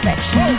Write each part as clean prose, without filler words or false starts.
section.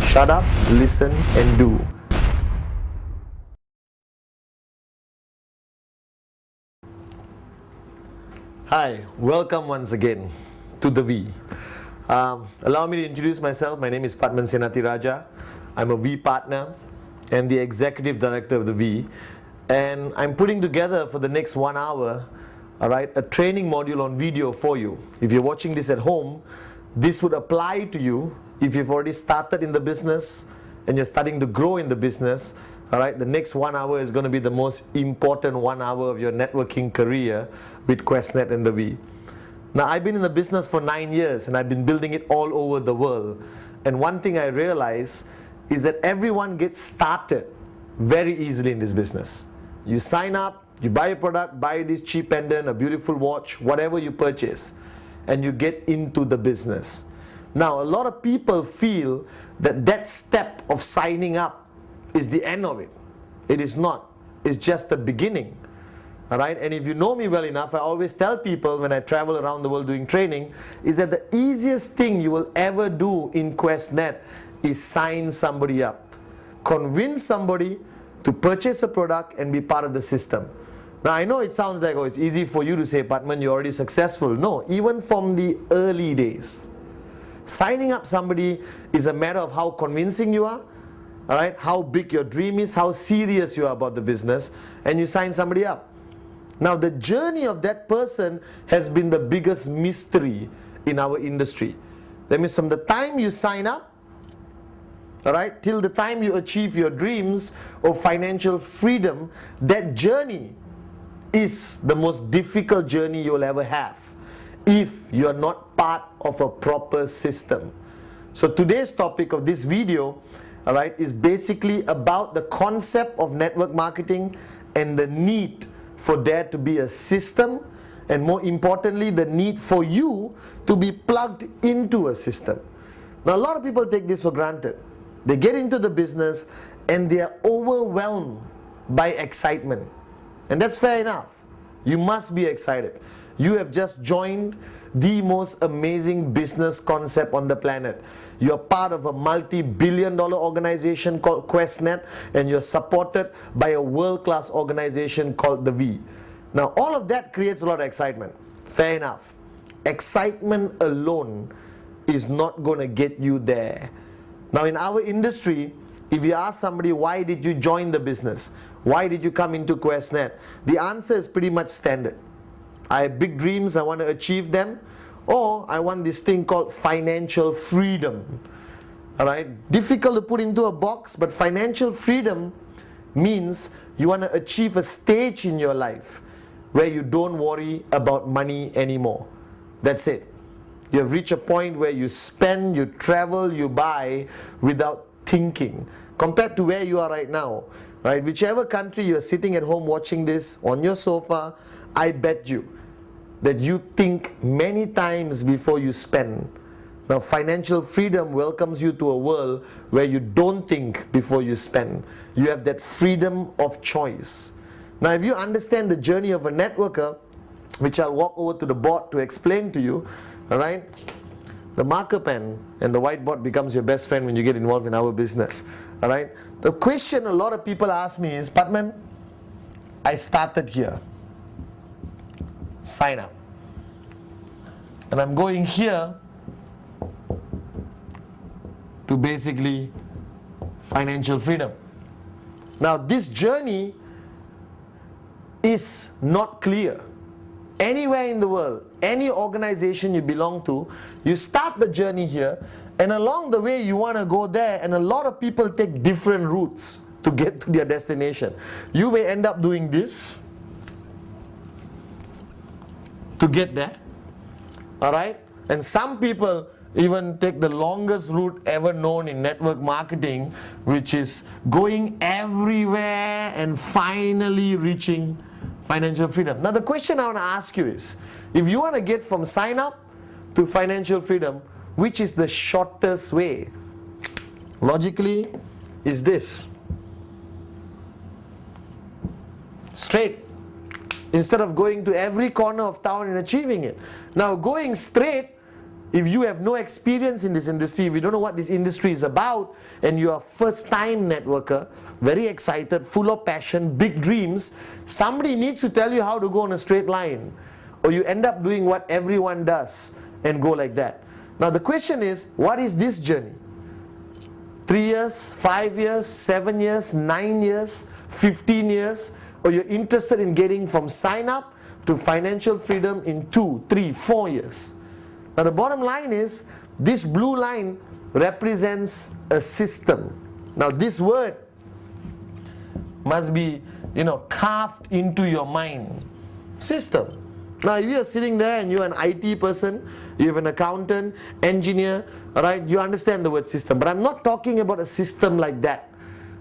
Shut up, listen and do. Hi, welcome once again to The V. Allow me to introduce myself. My name is Padman Senati Raja. I'm a V partner and the executive director of The V. And I'm putting together for the next 1 hour, a training module on video for you. If you're watching this at home, this would apply to you if you've already started in the business and you're starting to grow in the business. The next 1 hour is going to be the most important 1 hour of your networking career with QuestNet and The V. Now, I've been in the business for 9 years and I've been building it all over the world. And one thing I realize is that everyone gets started very easily in this business. You sign up, you buy a product, buy this cheap pendant, a beautiful watch, whatever you purchase, and you get into the business. Now, a lot of people feel that that step of signing up is the end of it. It is not. It's just the beginning. And if you know me well enough, I always tell people when I travel around the world doing training, is that the easiest thing you will ever do in QuestNet is sign somebody up. Convince somebody to purchase a product and be part of the system. Now, I know it sounds like, it's easy for you to say, Padman, you're already successful. No, even from the early days. Signing up somebody is a matter of how convincing you are, how big your dream is, how serious you are about the business, and you sign somebody up. Now, the journey of that person has been the biggest mystery in our industry. That means from the time you sign up, till the time you achieve your dreams of financial freedom, that journey is the most difficult journey you will ever have if you are not part of a proper system. So today's topic of this video, is basically about the concept of network marketing and the need for there to be a system, and more importantly, the need for you to be plugged into a system. Now, a lot of people take this for granted. They get into the business and they are overwhelmed by excitement. And that's fair enough. You must be excited. You have just joined the most amazing business concept on the planet. You're part of a multi-billion-dollar organization called QuestNet, and you're supported by a world-class organization called The V. Now, all of that creates a lot of excitement. Fair enough. Excitement alone is not going to get you there. Now, in our industry, if you ask somebody, why did you join the business? Why did you come into QuestNet? The answer is pretty much standard. I have big dreams, I want to achieve them, or I want this thing called financial freedom. Difficult to put into a box, but financial freedom means you want to achieve a stage in your life where you don't worry about money anymore. That's it. You have reached a point where you spend, you travel, you buy without thinking. Compared to where you are right now, whichever country you're sitting at home watching this on your sofa, I bet you that you think many times before you spend. Now, financial freedom welcomes you to a world where you don't think before you spend. You have that freedom of choice. Now, if you understand the journey of a networker, which I'll walk over to the board to explain to you, all right? The marker pen and the whiteboard becomes your best friend when you get involved in our business, all right? The question a lot of people ask me is, Patman, I started here, sign up, and I'm going here to basically financial freedom. Now this journey is not clear. Anywhere in the world, any organization you belong to, you start the journey here, and along the way you want to go there, and a lot of people take different routes to get to their destination. You may end up doing this to get there, alright? And some people even take the longest route ever known in network marketing, which is going everywhere and finally reaching financial freedom. Now the question I want to ask you is, if you want to get from sign up to financial freedom, which is the shortest way? Logically, is this. Straight. Instead of going to every corner of town and achieving it. Now going straight, if you have no experience in this industry, if you don't know what this industry is about, and you are first time networker, very excited, full of passion, big dreams, somebody needs to tell you how to go on a straight line, or you end up doing what everyone does and go like that. Now the question is, what is this journey? 3 years, 5 years, 7 years, 9 years, 15 years, or you're interested in getting from sign up to financial freedom in 2, 3, 4 years? Now the bottom line is, this blue line represents a system. Now this word must be, carved into your mind. System. Now if you are sitting there and you're an IT person, you have an accountant, engineer, alright, you understand the word system. But I'm not talking about a system like that.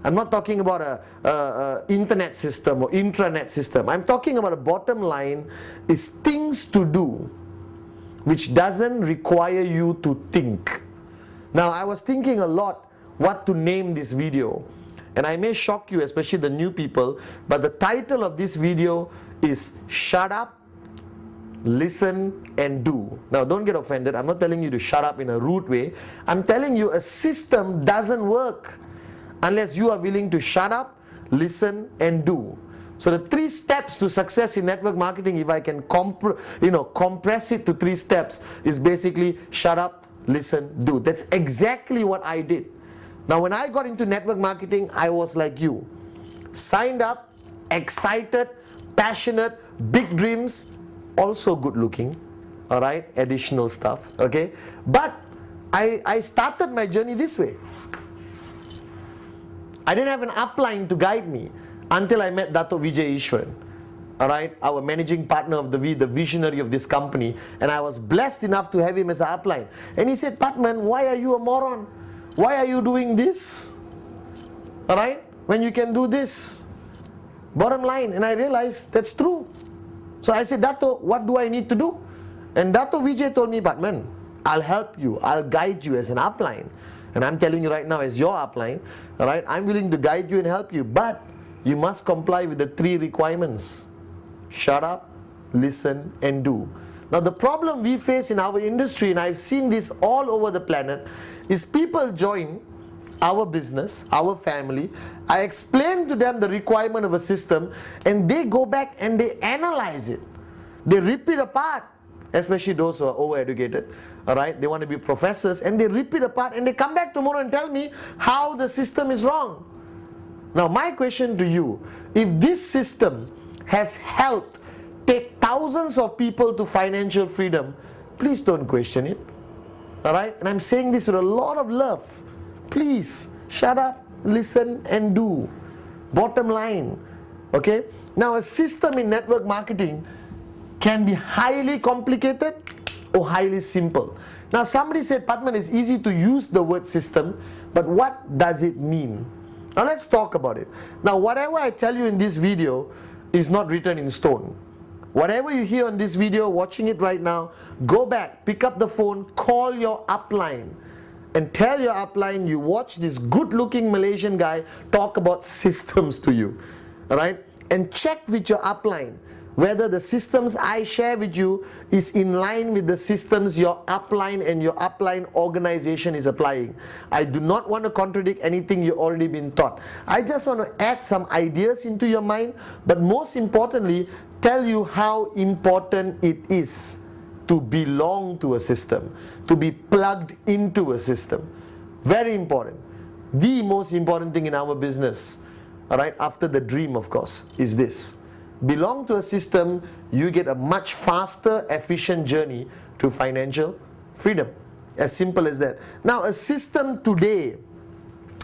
I'm not talking about a internet system or intranet system. I'm talking about a bottom line is things to do which doesn't require you to think. Now I was thinking a lot what to name this video, and I may shock you, especially the new people, but the title of this video is Shut Up, Listen and Do. Now don't get offended, I'm not telling you to shut up in a rude way. I'm telling you a system doesn't work unless you are willing to shut up, listen and do. So the 3 steps to success in network marketing, if I can compress it to 3 steps, is basically shut up, listen, do. That's exactly what I did. Now when I got into network marketing, I was like you. Signed up, excited, passionate, big dreams, also good looking, alright, additional stuff, okay? But I started my journey this way. I didn't have an upline to guide me until I met Dato' Vijay Ishwaran, alright, our managing partner of the V, the visionary of this company, and I was blessed enough to have him as an upline. And he said, Patman, why are you a moron? Why are you doing this? Alright, when you can do this. Bottom line, and I realized that's true. So I said, Dato', what do I need to do? And Dato' Vijay told me, Patman, I'll help you, I'll guide you as an upline. And I'm telling you right now, as your upline, alright, I'm willing to guide you and help you, but you must comply with the 3 requirements. Shut up, listen and do. Now the problem we face in our industry, and I've seen this all over the planet, is people join our business, our family, I explain to them the requirement of a system, and they go back and they analyze it. They rip it apart, especially those who are overeducated, alright, they want to be professors, and they rip it apart and they come back tomorrow and tell me how the system is wrong. Now my question to you, if this system has helped take thousands of people to financial freedom, please don't question it, alright? And I'm saying this with a lot of love. Please, shut up, listen and do. Bottom line, okay? Now a system in network marketing can be highly complicated or highly simple. Now somebody said, Patman, it's easy to use the word system, but what does it mean? Now let's talk about it. Now whatever I tell you in this video is not written in stone. Whatever you hear on this video, watching it right now, go back, pick up the phone, call your upline and tell your upline you watch this good looking Malaysian guy talk about systems to you. Alright? And check with your upline whether the systems I share with you is in line with the systems your upline and your upline organization is applying. I do not want to contradict anything you've already been taught. I just want to add some ideas into your mind, but most importantly, tell you how important it is to belong to a system, to be plugged into a system. Very important. The most important thing in our business, all right, after the dream, of course, is this. Belong to a system, you get a much faster, efficient journey to financial freedom. As simple as that. Now, a system today,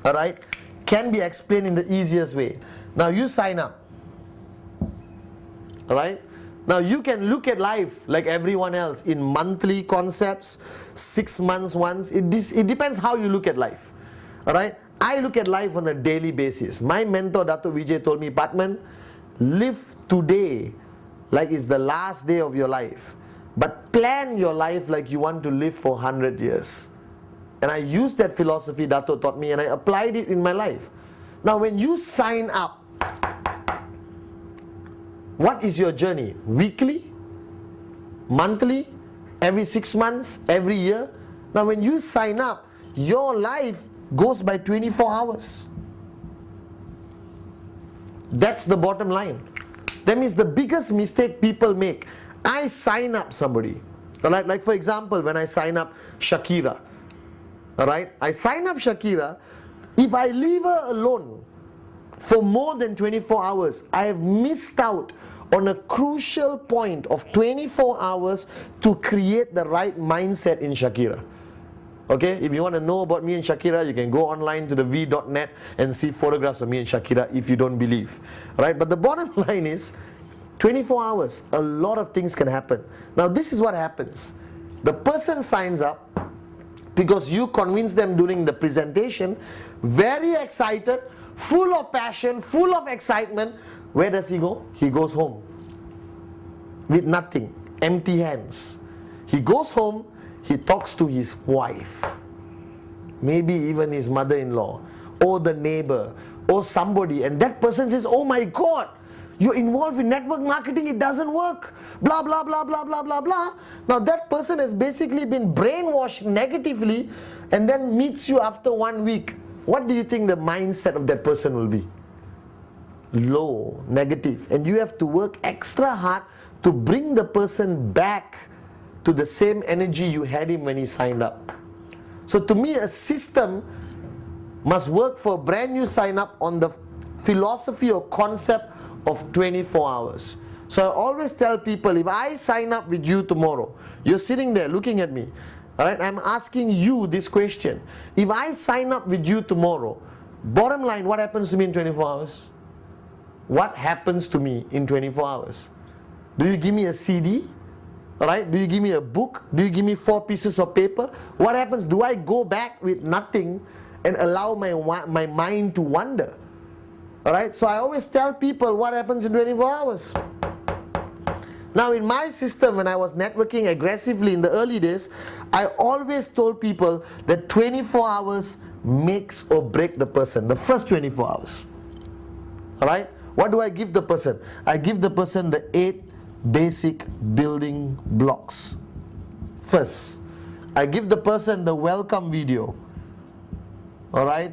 all right, can be explained in the easiest way. Now, you sign up, all right? Now, you can look at life like everyone else in monthly concepts, 6 months once. It depends how you look at life, all right? I look at life on a daily basis. My mentor, Dato' Vijay, told me, Patman, live today like it's the last day of your life, but plan your life like you want to live for 100 years. And I used that philosophy Dato' taught me, and I applied it in my life. Now, when you sign up, what is your journey? Weekly? Monthly? Every 6 months? Every year? Now, when you sign up, your life goes by 24 hours. That's the bottom line. That means the biggest mistake people make, I sign up somebody, alright, like for example, when I sign up Shakira, alright, I sign up Shakira, if I leave her alone for more than 24 hours, I have missed out on a crucial point of 24 hours to create the right mindset in Shakira. Okay, if you want to know about me and Shakira, you can go online to the v.net and see photographs of me and Shakira if you don't believe. Right? But the bottom line is, 24 hours, a lot of things can happen. Now, this is what happens. The person signs up because you convince them during the presentation, very excited, full of passion, full of excitement. Where does he go? He goes home with nothing, empty hands. He goes home. He talks to his wife, maybe even his mother-in-law, or the neighbor, or somebody, and that person says, oh my God, you're involved in network marketing, it doesn't work, blah, blah, blah, blah, blah, blah, blah. Now that person has basically been brainwashed negatively and then meets you after 1 week. What do you think the mindset of that person will be? Low, negative. And you have to work extra hard to bring the person back to the same energy you had him when he signed up. So to me, a system must work for a brand new sign up on the philosophy or concept of 24 hours. So I always tell people, if I sign up with you tomorrow, you're sitting there looking at me, all right, I'm asking you this question. If I sign up with you tomorrow, bottom line, what happens to me in 24 hours? What happens to me in 24 hours? Do you give me a CD? Alright, do you give me a book? Do you give me 4 pieces of paper? What happens? Do I go back with nothing and allow my mind to wander? Alright, so I always tell people what happens in 24 hours. Now in my system, when I was networking aggressively in the early days, I always told people that 24 hours makes or break the person, the first 24 hours. Alright, what do I give the person? I give the person the 8 basic building blocks. First, I give the person the welcome video. Alright?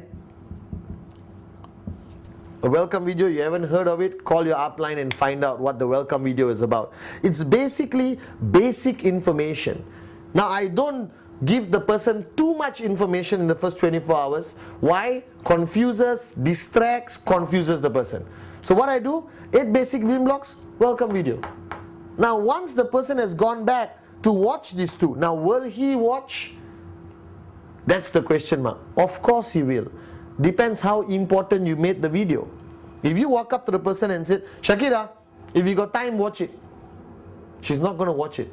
A welcome video, you haven't heard of it, call your upline and find out what the welcome video is about. It's basically basic information. Now, I don't give the person too much information in the first 24 hours. Why? Confuses, distracts, confuses the person. So what I do, 8 basic building blocks, welcome video. Now, once the person has gone back to watch these 2, now will he watch? That's the question mark. Of course he will. Depends how important you made the video. If you walk up to the person and say, Shakira, if you got time, watch it. She's not going to watch it.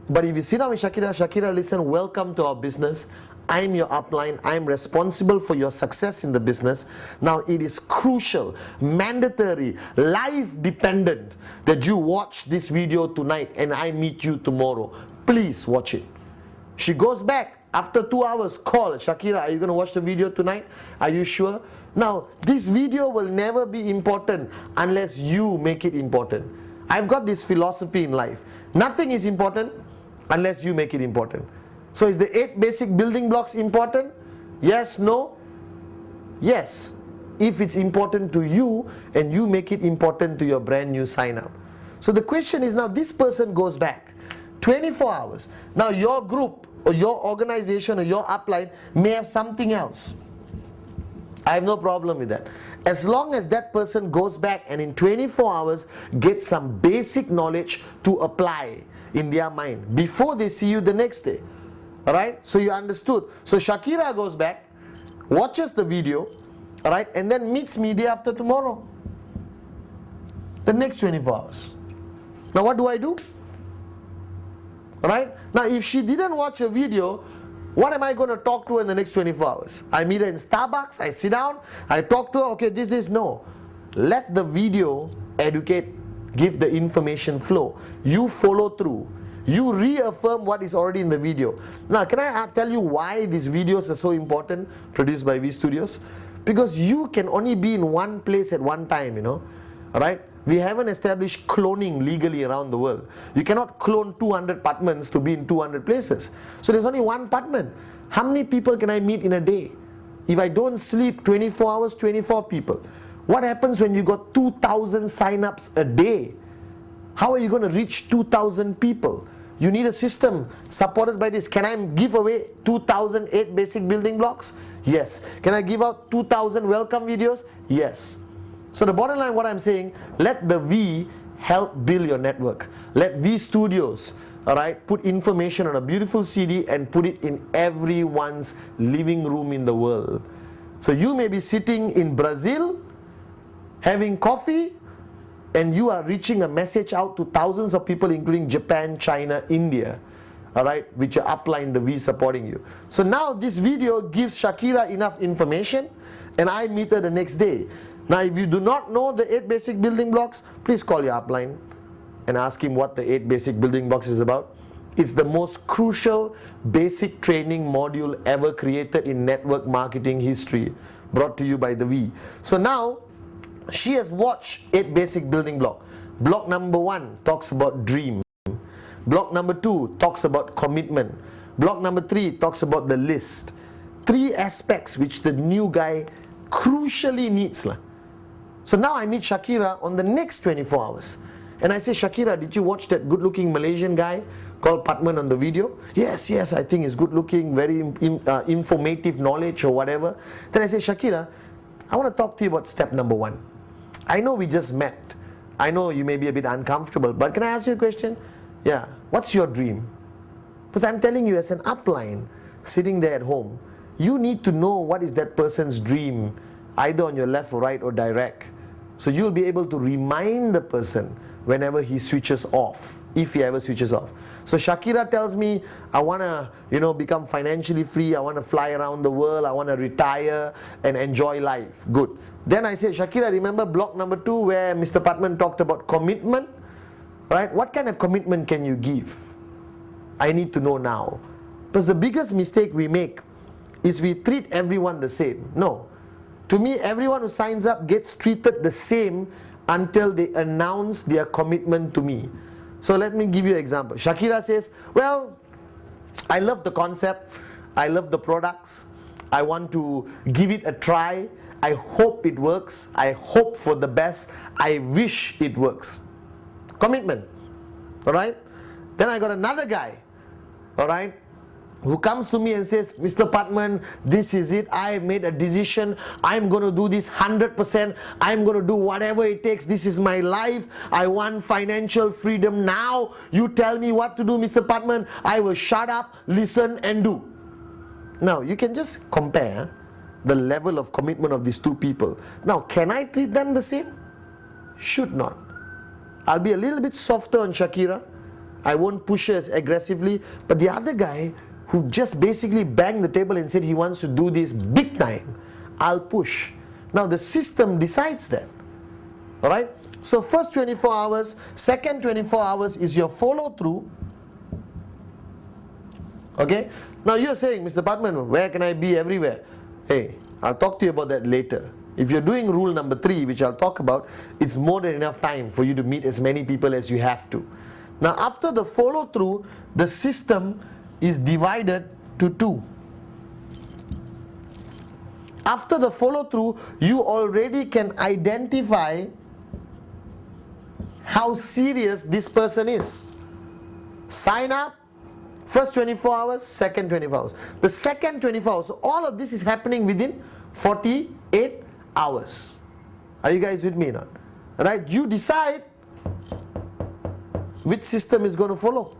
But if you sit down with Shakira, Shakira, listen, welcome to our business. I'm your upline. I'm responsible for your success in the business. Now it is crucial, mandatory, life dependent that you watch this video tonight and I meet you tomorrow. Please watch it. She goes back after 2 hours, call Shakira, are you going to watch the video tonight? Are you sure? Now this video will never be important unless you make it important. I've got this philosophy in life. Nothing is important unless you make it important. So is the 8 basic building blocks important? Yes, no? Yes. If it's important to you and you make it important to your brand new sign up. So the question is now, this person goes back 24 hours. Now your group or your organization or your upline may have something else. I have no problem with that. As long as that person goes back and in 24 hours gets some basic knowledge to apply in their mind before they see you the next day. Alright? So you understood. So Shakira goes back, watches the video, alright, and then meets me day after tomorrow. The next 24 hours. Now what do I do? Alright? Now if she didn't watch a video, what am I going to talk to her in the next 24 hours? I meet her in Starbucks, I sit down, I talk to her, okay, this is no. Let the video educate, give the information flow. You follow through. You reaffirm what is already in the video. Now, can I tell you why these videos are so important, produced by V Studios? Because you can only be in one place at one time, you know. Alright? We haven't established cloning legally around the world. You cannot clone 200 Patmans to be in 200 places. So there's only one Patman. How many people can I meet in a day? If I don't sleep 24 hours, 24 people. What happens when you got 2,000 sign-ups a day? How are you going to reach 2,000 people? You need a system supported by this. Can I give away 2,008 basic building blocks? Yes. Can I give out 2,000 welcome videos? Yes. So the bottom line, what I'm saying, let the V help build your network. Let V Studios, alright, put information on a beautiful CD and put it in everyone's living room in the world. So you may be sitting in Brazil, having coffee, and you are reaching a message out to thousands of people, including Japan, China, India, alright, which are upline the V supporting you. So now this video gives Shakira enough information, and I meet her the next day. Now if you do not know the 8 basic building blocks, please call your upline and ask him what the 8 basic building blocks is about. It's the most crucial basic training module ever created in network marketing history, brought to you by the V. So now she has watched 8 basic building blocks. Block number 1 talks about dream. Block number 2 talks about commitment. Block number 3 talks about the list. 3 aspects which the new guy crucially needs. So now I meet Shakira on the next 24 hours. And I say, Shakira, did you watch that good looking Malaysian guy called Patman on the video? Yes, I think he's good looking, very informative knowledge or whatever. Then I say, Shakira, I want to talk to you about step number 1. I know we just met. I know you may be a bit uncomfortable, but can I ask you a question? Yeah, what's your dream? Because I'm telling you, as an upline sitting there at home, you need to know what is that person's dream, either on your left or right or direct. So you'll be able to remind the person whenever he switches off, if he ever switches off. So Shakira tells me, I want to, become financially free, I want to fly around the world, I want to retire and enjoy life. Good. Then I say, Shakira, remember block number 2 where Mr. Patman talked about commitment? Right? What kind of commitment can you give? I need to know now. Because the biggest mistake we make is we treat everyone the same. No. To me, everyone who signs up gets treated the same until they announce their commitment to me. So let me give you an example. Shakira says, well, I love the concept, I love the products, I want to give it a try, I hope it works, I hope for the best, I wish it works. Commitment. Alright? Then I got another guy, alright, who comes to me and says, Mr. Patman, this is it, I have made a decision, I'm going to do this 100%, I'm going to do whatever it takes, this is my life, I want financial freedom now, you tell me what to do, Mr. Patman, I will shut up, listen and do. Now, you can just compare the level of commitment of these 2 people. Now, can I treat them the same? Should not. I'll be a little bit softer on Shakira, I won't push her as aggressively, but the other guy who just basically banged the table and said he wants to do this big time, I'll push. Now the system decides that. Alright? So first 24 hours, second 24 hours is your follow through. Okay? Now you're saying, Mr. Patman, where can I be everywhere? Hey, I'll talk to you about that later. If you're doing rule number 3, which I'll talk about, it's more than enough time for you to meet as many people as you have to. Now after the follow through, the system is divided to 2. After the follow through, you already can identify how serious this person is. Sign up, first 24 hours, second 24 hours. The second 24 hours, so all of this is happening within 48 hours. Are you guys with me now? Right? You decide which system is going to follow.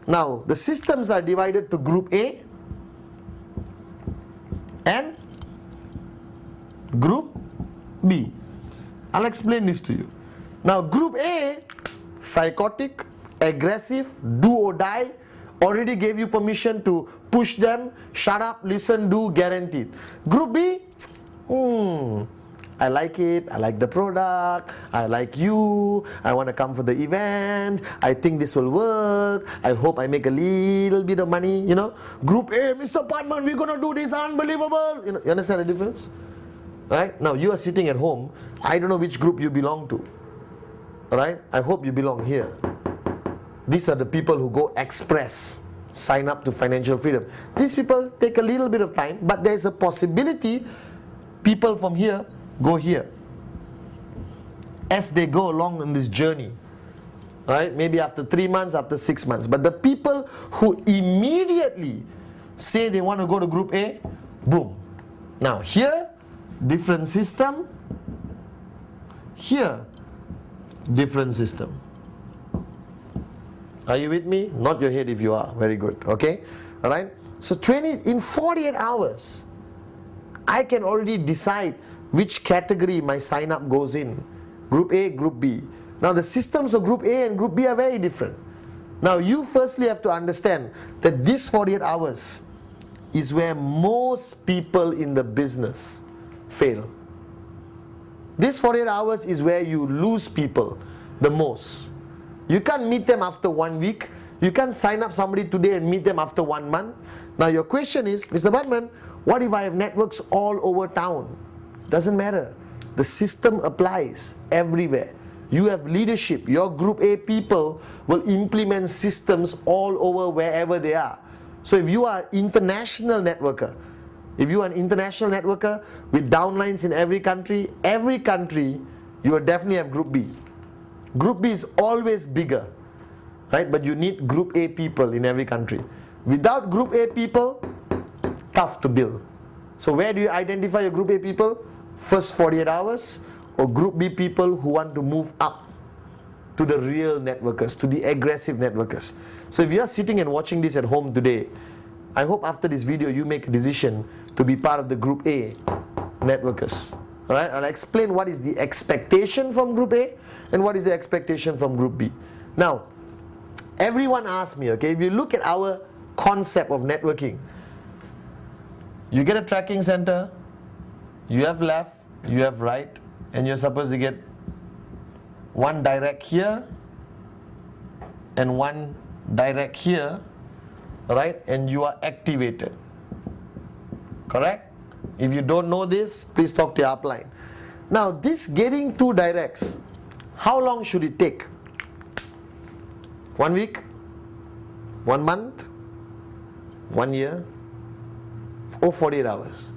Now, the systems are divided to group A and group B. I'll explain this to you. Now, group A, psychotic, aggressive, do or die, already gave you permission to push them, shut up, listen, do, guaranteed. Group B, I like it, I like the product, I like you, I want to come for the event, I think this will work, I hope I make a little bit of money, you know. Group A, Mr. Padman, we're going to do this, unbelievable. You understand the difference? Right? Now you are sitting at home, I don't know which group you belong to. Right? I hope you belong here. These are the people who go express, sign up to financial freedom. These people take a little bit of time, but there is a possibility people from here go here as they go along in this journey. Right? Maybe after 3 months, after 6 months. But the people who immediately say they want to go to group A, boom. Now here, different system. Here, different system. Are you with me? Nod your head if you are. Very good. Okay? Alright? So in 48 hours, I can already decide which category my sign up goes in. Group A, Group B. Now the systems of Group A and Group B are very different. Now you firstly have to understand that this 48 hours is where most people in the business fail. This 48 hours is where you lose people the most. You can't meet them after 1 week. You can't sign up somebody today and meet them after 1 month. Now your question is, Mr. Batman, what if I have networks all over town? Doesn't matter. The system applies everywhere. You have leadership. Your Group A people will implement systems all over wherever they are. So if you are an international networker, with downlines in every country, you will definitely have Group B. Group B is always bigger, right? But you need Group A people in every country. Without Group A people, tough to build. So where do you identify your Group A people? First 48 hours, or Group B people who want to move up to the real networkers, to the aggressive networkers. So if you are sitting and watching this at home today, I hope after this video you make a decision to be part of the Group A networkers. Alright, I'll explain what is the expectation from Group A and what is the expectation from Group B. Now, everyone asks me, okay, if you look at our concept of networking, you get a tracking center, you have left, you have right, and you're supposed to get one direct here and one direct here, right? And you are activated. Correct? If you don't know this, please talk to your upline. Now, this getting 2 directs, how long should it take? 1 week? 1 month? 1 year? Or 48 hours?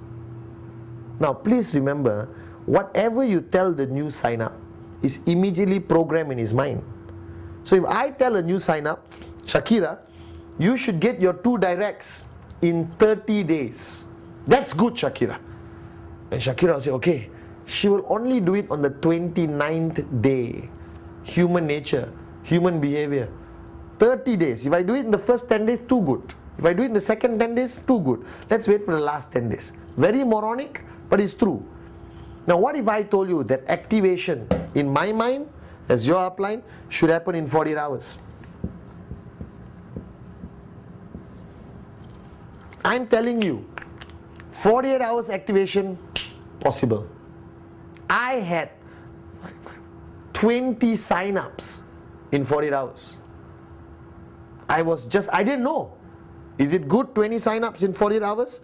Now, please remember, whatever you tell the new sign up is immediately programmed in his mind. So if I tell a new sign up, Shakira, you should get your 2 directs in 30 days. That's good, Shakira. And Shakira will say, okay, she will only do it on the 29th day. Human nature, human behavior. 30 days. If I do it in the first 10 days, too good. If I do it in the second 10 days, too good. Let's wait for the last 10 days. Very moronic, but it's true. Now what if I told you that activation in my mind, as your upline, should happen in 48 hours? I'm telling you, 48 hours activation, possible. I had 20 sign-ups in 48 hours. I didn't know. Is it good, 20 sign-ups in 48 hours?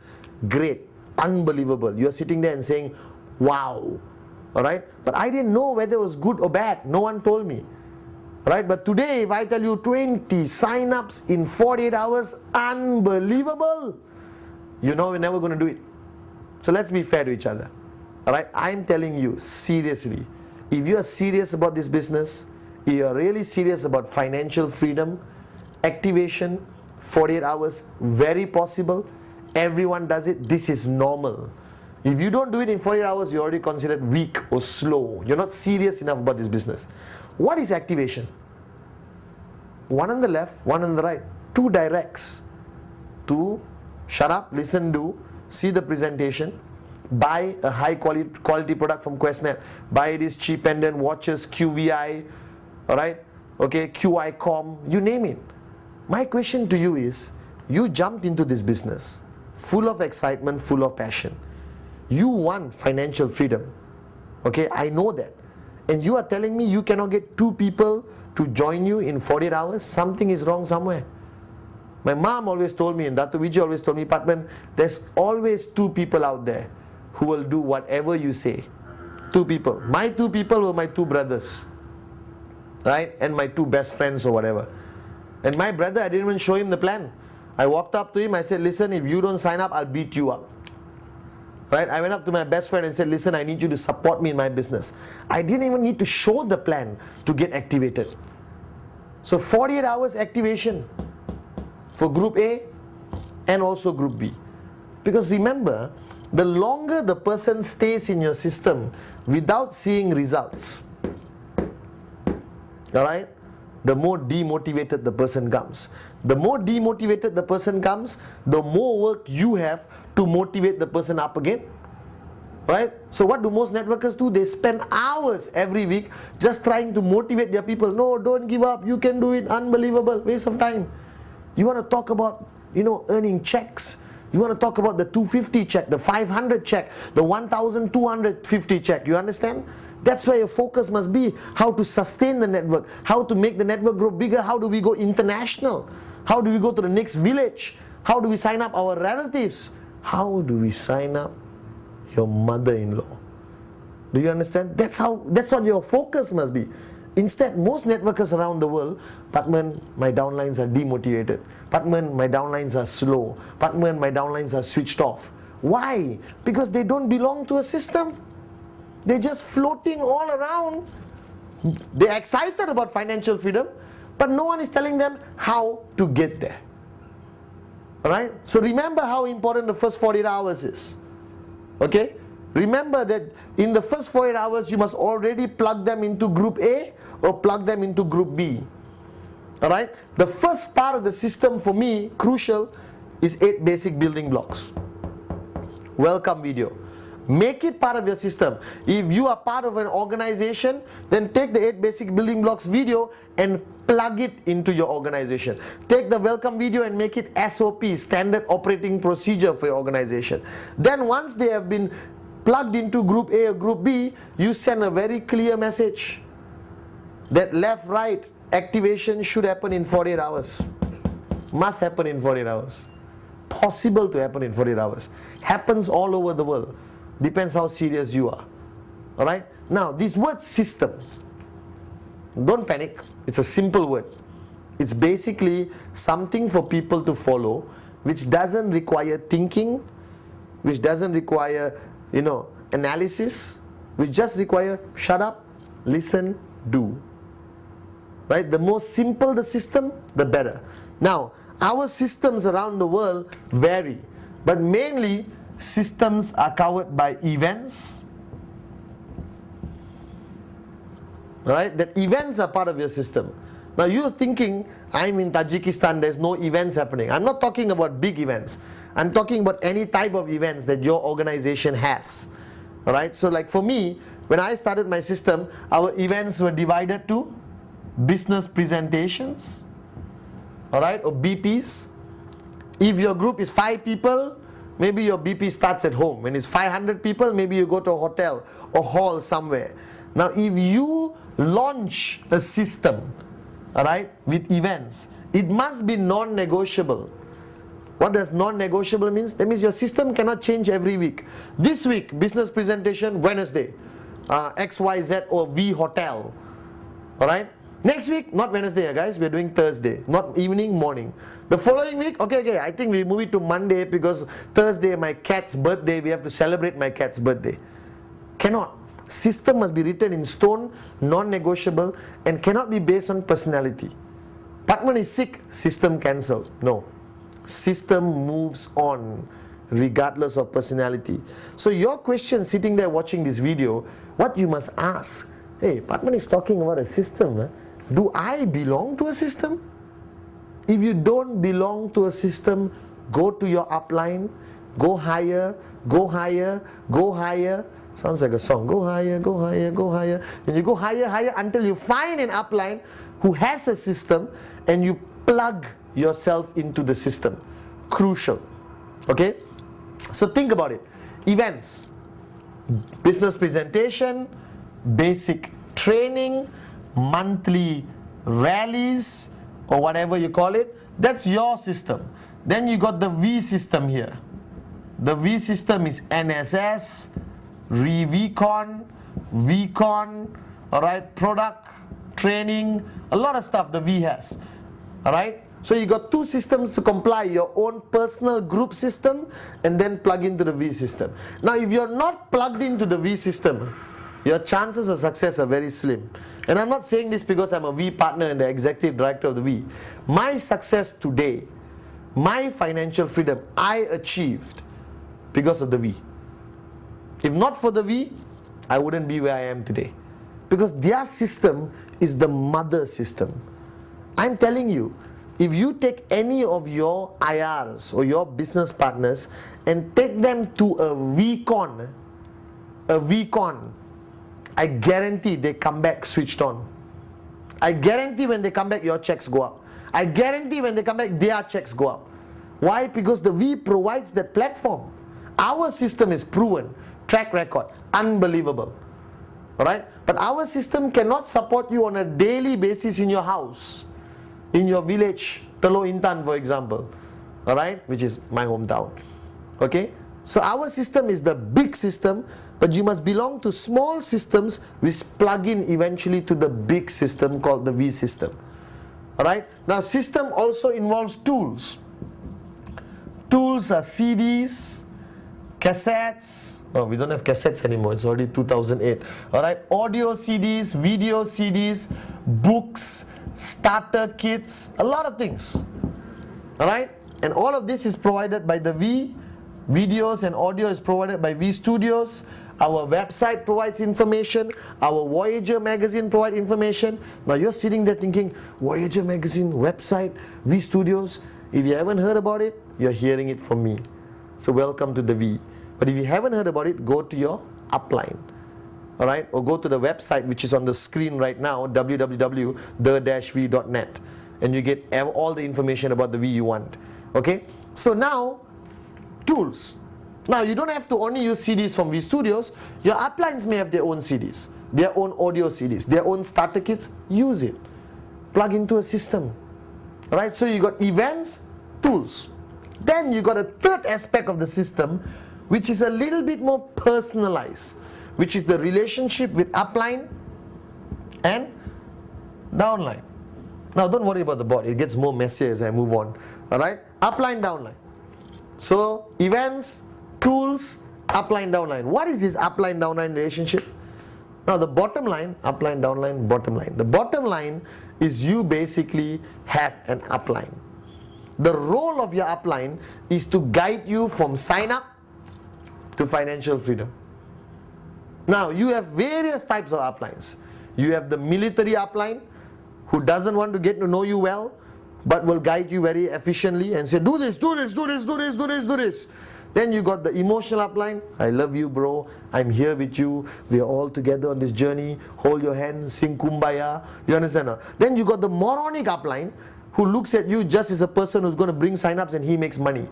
Great, unbelievable. You're sitting there and saying, Wow. Alright? But I didn't know whether it was good or bad. No one told me. Right? But today, if I tell you 20 sign-ups in 48 hours, unbelievable. You know we're never going to do it. So let's be fair to each other. Alright? I'm telling you, seriously, if you are serious about this business, if you are really serious about financial freedom, activation, 48 hours, very possible. Everyone does it. This is normal. If you don't do it in 48 hours, you're already considered weak or slow. You're not serious enough about this business. What is activation? One on the left, one on the right. Two directs. To shut up, listen, do, see the presentation, buy a high quality product from QuestNet, buy this cheap pendant, watches, QVI, alright, okay, QICOM, you name it. My question to you is, you jumped into this business full of excitement, full of passion. You want financial freedom. Okay, I know that. And you are telling me you cannot get 2 people to join you in 48 hours? Something is wrong somewhere. My mom always told me, and Dr. Vijay always told me, Patman, there's always 2 people out there who will do whatever you say. 2 people. My 2 people were my 2 brothers. Right? And my 2 best friends or whatever. And my brother, I didn't even show him the plan. I walked up to him, I said, listen, if you don't sign up, I'll beat you up. Right? I went up to my best friend and said, listen, I need you to support me in my business. I didn't even need to show the plan to get activated. So 48 hours activation for Group A and also Group B. Because remember, the longer the person stays in your system without seeing results, alright, the more demotivated the person comes. The more demotivated the person comes, the more work you have to motivate the person up again. Right? So what do most networkers do? They spend hours every week just trying to motivate their people. No, don't give up. You can do it. Unbelievable. Waste of time. You want to talk about, earning checks. You want to talk about the 250 check, the 500 check, the 1,250 check. You understand? That's where your focus must be. How to sustain the network. How to make the network grow bigger. How do we go international? How do we go to the next village? How do we sign up our relatives? How do we sign up your mother-in-law? Do you understand? That's what your focus must be. Instead, most networkers around the world, Patman, my downlines are demotivated. Patman, my downlines are slow. Patman, my downlines are switched off. Why? Because they don't belong to a system. They're just floating all around. They're excited about financial freedom, but no one is telling them how to get there. Alright? So remember how important the first 48 hours is. Okay? Remember that in the first 48 hours, you must already plug them into Group A or plug them into Group B. Alright? The first part of the system for me, crucial, is 8 basic building blocks. Welcome video. Make it part of your system. If you are part of an organization, then take the 8 basic building blocks video and plug it into your organization. Take the welcome video and make it SOP, standard operating procedure for your organization. Then once they have been plugged into Group A or Group B, you send a very clear message that left, right, activation should happen in 48 hours. Must happen in 48 hours. Possible to happen in 48 hours. Happens all over the world. Depends how serious you are. Alright? Now, this word system, don't panic. It's a simple word. It's basically something for people to follow, which doesn't require thinking, which doesn't require, analysis, which just require shut up, listen, do. Right? The more simple the system, the better. Now, our systems around the world vary, but mainly systems are covered by events. Right? That events are part of your system. Now you're thinking, I'm in Tajikistan, there's no events happening. I'm not talking about big events. I'm talking about any type of events that your organization has. Alright? So like for me, when I started my system, our events were divided to business presentations, alright, or BPs. If your group is 5 people, maybe your BP starts at home. When it's 500 people, maybe you go to a hotel or hall somewhere. Now if you launch a system, alright, with events, it must be non-negotiable What does non-negotiable means? That means your system cannot change every week. This week, business presentation, Wednesday, XYZ or V Hotel. Alright? Next week, not Wednesday, guys, we're doing Thursday, not evening, morning. The following week, okay, I think we move it to Monday because Thursday, my cat's birthday, we have to celebrate my cat's birthday. Cannot. System must be written in stone, non-negotiable, and cannot be based on personality. Patman is sick, system cancelled. No. System moves on regardless of personality. So your question sitting there watching this video, what you must ask, hey, Patman is talking about a system. Do I belong to a system? If you don't belong to a system, go to your upline, go higher, go higher, go higher. Sounds like a song. Go higher, go higher, go higher. And you go higher, higher until you find an upline who has a system and you plug yourself into the system. Crucial. Okay? So think about it. Events, business presentation, basic training, monthly rallies, or whatever you call it. That's your system. Then you got the V system here. The V system is NSS, VCon, alright, product, training, a lot of stuff the V has. Alright? So you got two systems to comply, your own personal group system and then plug into the V system. Now if you're not plugged into the V system, your chances of success are very slim. And I'm not saying this because I'm a V partner and the executive director of the V. My success today, my financial freedom, I achieved because of the V. If not for the V, I wouldn't be where I am today. Because their system is the mother system. I'm telling you, if you take any of your IRs or your business partners and take them to a VCon, I guarantee they come back switched on. I guarantee when they come back, your checks go up. I guarantee when they come back, their checks go up. Why? Because the V provides that platform. Our system is proven, track record, unbelievable. Alright? But our system cannot support you on a daily basis in your house, in your village, Telok Intan for example. Alright? Which is my hometown. Okay? So our system is the big system, but you must belong to small systems which plug in eventually to the big system called the V system. Alright? Now system also involves tools. Tools are CDs, cassettes. Oh, we don't have cassettes anymore, it's already 2008. Alright? Audio CDs, video CDs, books, starter kits, a lot of things. Alright? And all of this is provided by the V. Videos and audio is provided by V Studios. Our website provides information. Our Voyager magazine provides information. Now you're sitting there thinking, Voyager magazine, website, V Studios. If you haven't heard about it, you're hearing it from me. So welcome to the V. But if you haven't heard about it, go to your upline. Alright? Or go to the website which is on the screen right now, www.the-v.net. And you get all the information about the V you want. Okay? So now, tools. Now you don't have to only use CDs from V Studios. Your uplines may have their own CDs, their own audio CDs, their own starter kits. Use it. Plug into a system. Alright, so you got events, tools. Then you got a third aspect of the system which is a little bit more personalized, which is the relationship with upline and downline. Now don't worry about the board, it gets more messier as I move on. Alright, upline, downline. So, events, tools, upline, downline. What is this upline, downline relationship? Now, the bottom line, upline, downline, bottom line. The bottom line is you basically have an upline. The role of your upline is to guide you from sign up to financial freedom. Now, you have various types of uplines. You have the military upline who doesn't want to get to know you well, but will guide you very efficiently and say, do this, do this, do this, do this, do this, do this. Then you got the emotional upline. I love you, bro. I'm here with you. We are all together on this journey. Hold your hand, sing kumbaya. You understand? Then you got the moronic upline who looks at you just as a person who's going to bring sign-ups and he makes money.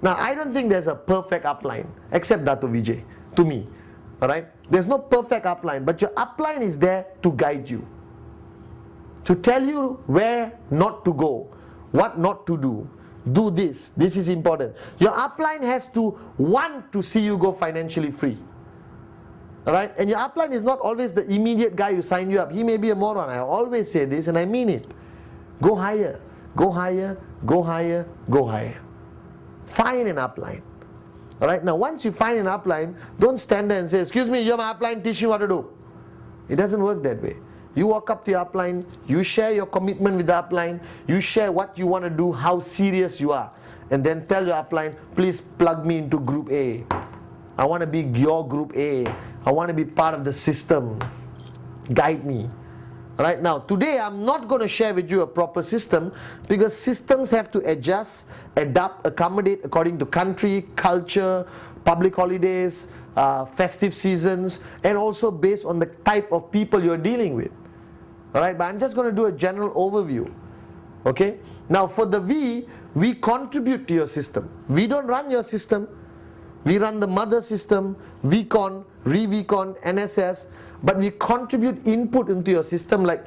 Now, I don't think there's a perfect upline, except Dato Vijay, to me. Alright? There's no perfect upline, but your upline is there to guide you, to tell you where not to go, what not to do, do this. This is important. Your upline has to want to see you go financially free. Alright? And your upline is not always the immediate guy who signed you up. He may be a moron. I always say this and I mean it. Go higher. Go higher. Go higher. Go higher. Find an upline. Alright? Now once you find an upline, don't stand there and say, excuse me, you're my upline, teach me what to do. It doesn't work that way. You walk up to your upline, you share your commitment with the upline, you share what you want to do, how serious you are, and then tell your upline, please plug me into group A. I want to be your group A. I want to be part of the system. Guide me. Right now, today I'm not going to share with you a proper system because systems have to adjust, adapt, accommodate according to country, culture, public holidays, festive seasons, and also based on the type of people you're dealing with. Alright, but I'm just going to do a general overview. Okay? Now for the V, we contribute to your system. We don't run your system. We run the mother system, VCon, ReVCon, NSS, but we contribute input into your system like